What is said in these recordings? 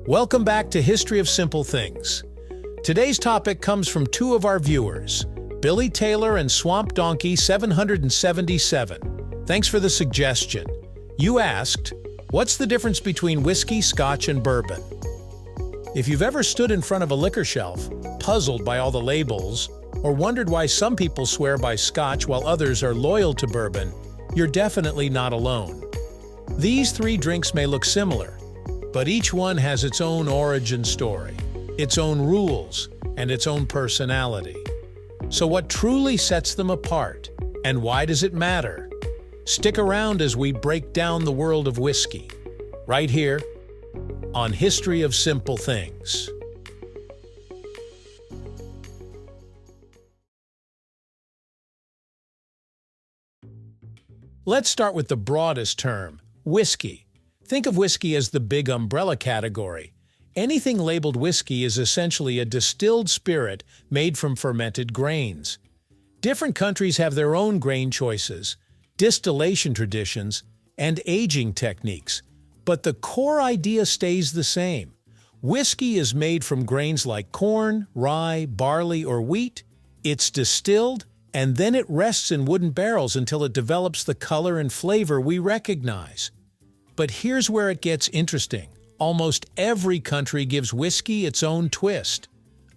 Welcome back to History of Simple Things. Today's topic comes from two of our viewers, Billy Taylor and Swamp Donkey 777. Thanks for the suggestion. You asked, what's the difference between whiskey, scotch, and bourbon? If you've ever stood in front of a liquor shelf, puzzled by all the labels, or wondered why some people swear by scotch while others are loyal to bourbon, you're definitely not alone. These three drinks may look similar, but each one has its own origin story, its own rules, and its own personality. So what truly sets them apart, and why does it matter? Stick around as we break down the world of whiskey, right here on History of Simple Things. Let's start with the broadest term, whiskey. Think of whiskey as the big umbrella category. Anything labeled whiskey is essentially a distilled spirit made from fermented grains. Different countries have their own grain choices, distillation traditions, and aging techniques, but the core idea stays the same. Whiskey is made from grains like corn, rye, barley, or wheat. It's distilled, and then it rests in wooden barrels until it develops the color and flavor we recognize. But here's where it gets interesting. Almost every country gives whiskey its own twist.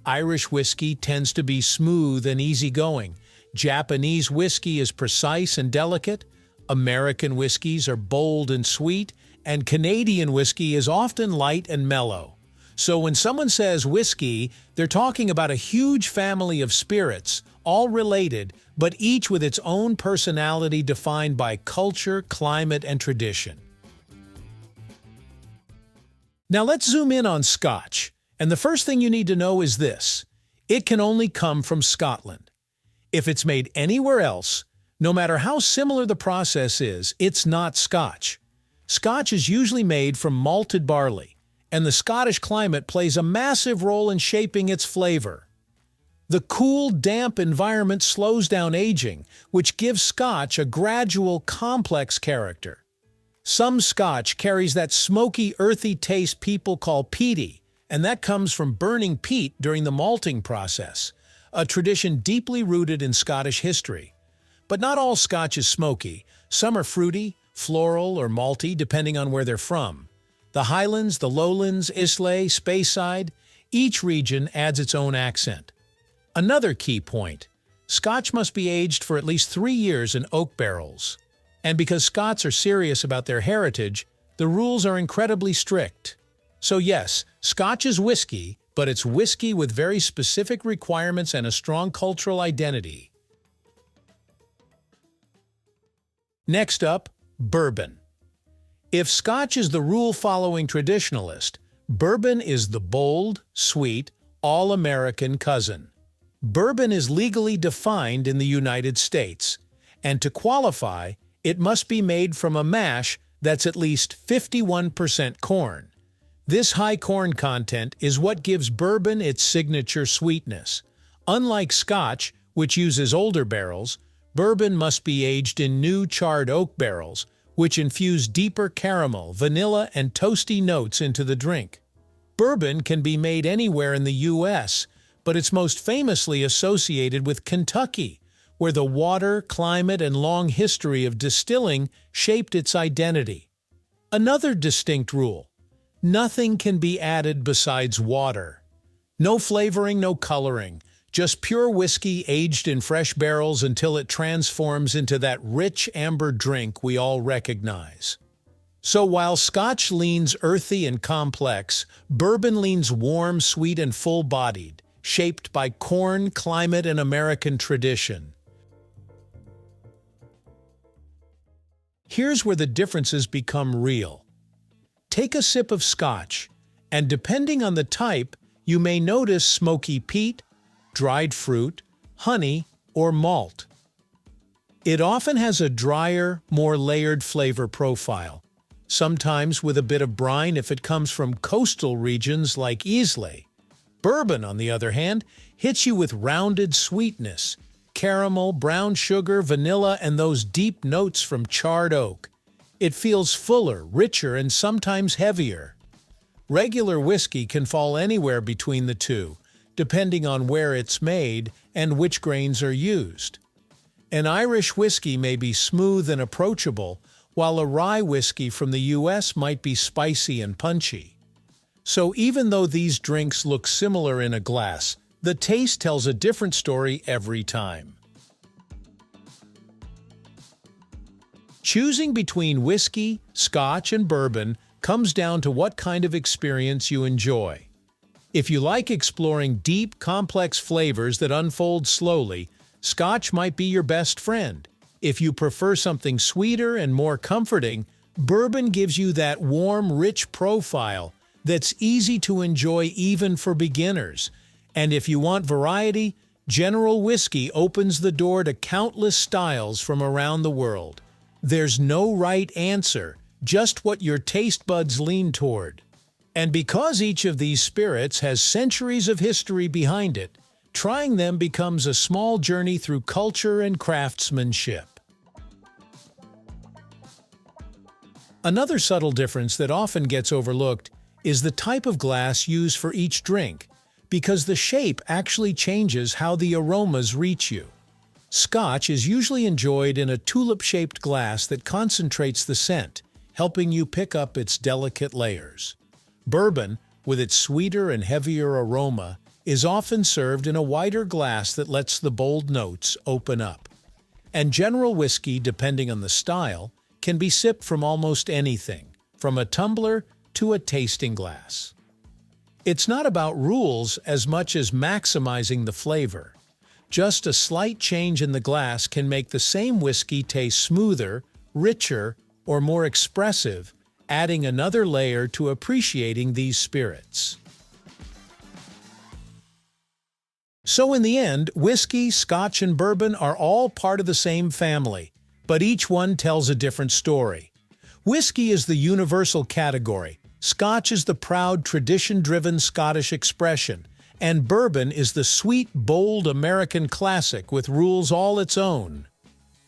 Irish whiskey tends to be smooth and easygoing. Japanese whiskey is precise and delicate. American whiskeys are bold and sweet. And Canadian whiskey is often light and mellow. So when someone says whiskey, they're talking about a huge family of spirits, all related, but each with its own personality defined by culture, climate, and tradition. Now let's zoom in on Scotch, and the first thing you need to know is this. It can only come from Scotland. If it's made anywhere else, no matter how similar the process is, it's not Scotch. Scotch is usually made from malted barley, and the Scottish climate plays a massive role in shaping its flavor. The cool, damp environment slows down aging, which gives Scotch a gradual, complex character. Some Scotch carries that smoky, earthy taste people call peaty, and that comes from burning peat during the malting process, a tradition deeply rooted in Scottish history. But not all Scotch is smoky. Some are fruity, floral, or malty, depending on where they're from. The Highlands, the Lowlands, Islay, Speyside, each region adds its own accent. Another key point, Scotch must be aged for at least 3 years in oak barrels. And because Scots are serious about their heritage, the rules are incredibly strict. So yes, Scotch is whiskey, but it's whiskey with very specific requirements and a strong cultural identity. Next up, bourbon. If Scotch is the rule-following traditionalist, bourbon is the bold, sweet, all-American cousin. Bourbon is legally defined in the United States, and to qualify, it must be made from a mash that's at least 51% corn. This high corn content is what gives bourbon its signature sweetness. Unlike Scotch, which uses older barrels, bourbon must be aged in new charred oak barrels, which infuse deeper caramel, vanilla, and toasty notes into the drink. Bourbon can be made anywhere in the U.S., but it's most famously associated with Kentucky, where the water, climate, and long history of distilling shaped its identity. Another distinct rule: nothing can be added besides water. No flavoring, no coloring, just pure whiskey aged in fresh barrels until it transforms into that rich amber drink we all recognize. So while Scotch leans earthy and complex, bourbon leans warm, sweet, and full-bodied, shaped by corn, climate, and American tradition. Here's where the differences become real. Take a sip of Scotch, and depending on the type, you may notice smoky peat, dried fruit, honey, or malt. It often has a drier, more layered flavor profile, sometimes with a bit of brine if it comes from coastal regions like Islay. Bourbon, on the other hand, hits you with rounded sweetness, caramel, brown sugar, vanilla, and those deep notes from charred oak. It feels fuller, richer, and sometimes heavier. Regular whiskey can fall anywhere between the two, depending on where it's made and which grains are used. An Irish whiskey may be smooth and approachable, while a rye whiskey from the US might be spicy and punchy. So even though these drinks look similar in a glass, the taste tells a different story every time. Choosing between whiskey, Scotch, and bourbon comes down to what kind of experience you enjoy. If you like exploring deep, complex flavors that unfold slowly, Scotch might be your best friend. If you prefer something sweeter and more comforting, bourbon gives you that warm, rich profile that's easy to enjoy even for beginners. And if you want variety, General Whiskey opens the door to countless styles from around the world. There's no right answer, just what your taste buds lean toward. And because each of these spirits has centuries of history behind it, trying them becomes a small journey through culture and craftsmanship. Another subtle difference that often gets overlooked is the type of glass used for each drink, because the shape actually changes how the aromas reach you. Scotch is usually enjoyed in a tulip-shaped glass that concentrates the scent, helping you pick up its delicate layers. Bourbon, with its sweeter and heavier aroma, is often served in a wider glass that lets the bold notes open up. And General Whiskey, depending on the style, can be sipped from almost anything, from a tumbler to a tasting glass. It's not about rules as much as maximizing the flavor. Just a slight change in the glass can make the same whiskey taste smoother, richer, or more expressive, adding another layer to appreciating these spirits. So in the end, whiskey, Scotch, and bourbon are all part of the same family, but each one tells a different story. Whiskey is the universal category, Scotch is the proud, tradition-driven Scottish expression, and bourbon is the sweet, bold American classic with rules all its own.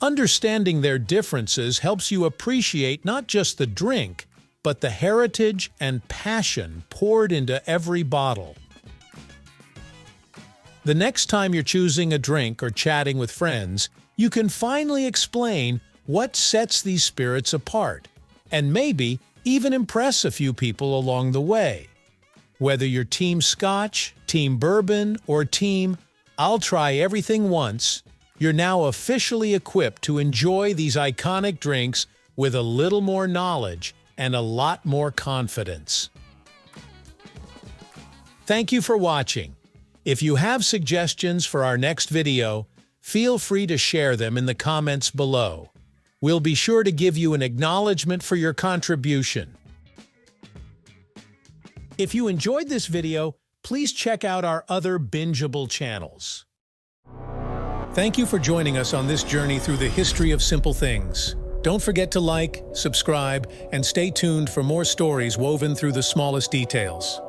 Understanding their differences helps you appreciate not just the drink, but the heritage and passion poured into every bottle. The next time you're choosing a drink or chatting with friends, you can finally explain what sets these spirits apart, and maybe even impress a few people along the way. Whether you're Team Scotch, Team Bourbon, or Team I'll try everything once, you're now officially equipped to enjoy these iconic drinks with a little more knowledge and a lot more confidence. Thank you for watching. If you have suggestions for our next video, feel free to share them in the comments below. We'll be sure to give you an acknowledgement for your contribution. If you enjoyed this video, please check out our other bingeable channels. Thank you for joining us on this journey through the history of simple things. Don't forget to like, subscribe, and stay tuned for more stories woven through the smallest details.